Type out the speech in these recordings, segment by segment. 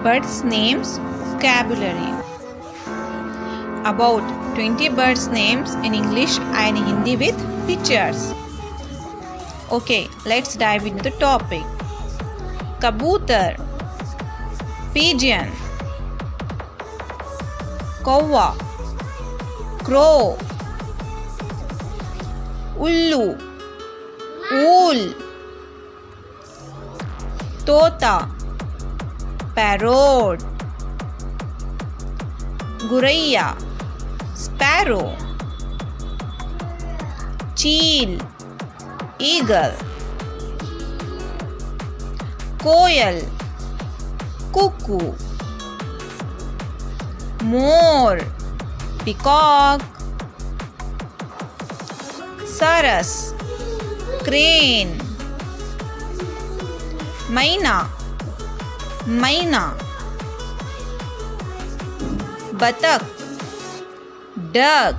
Birds names vocabulary. About 20 birds names in English and Hindi with pictures. Okay, let's dive into the topic. Kabutar, pigeon, kawa, crow, ullu, ool, tota, parrot, guraiya, sparrow, cheel, eagle, koyal, cuckoo, more, peacock, saras, crane, maina, batak, duck,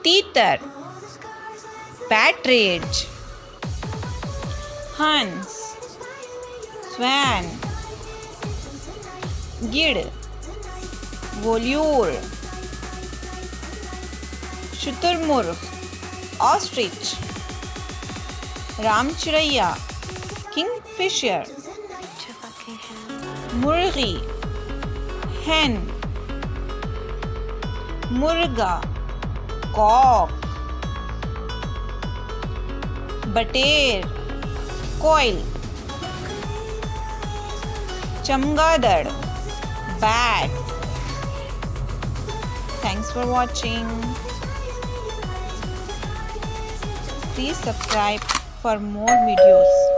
teeter, partridge, hens, swan, gid, volure, शुतुरमुर्ग, ostrich, रामचिड़ैया, kingfisher, मुर्गी, hen, मुर्गा, cock, बटेर, कोयल, चमगादड़, bat. Thanks for watching. Please subscribe for more videos.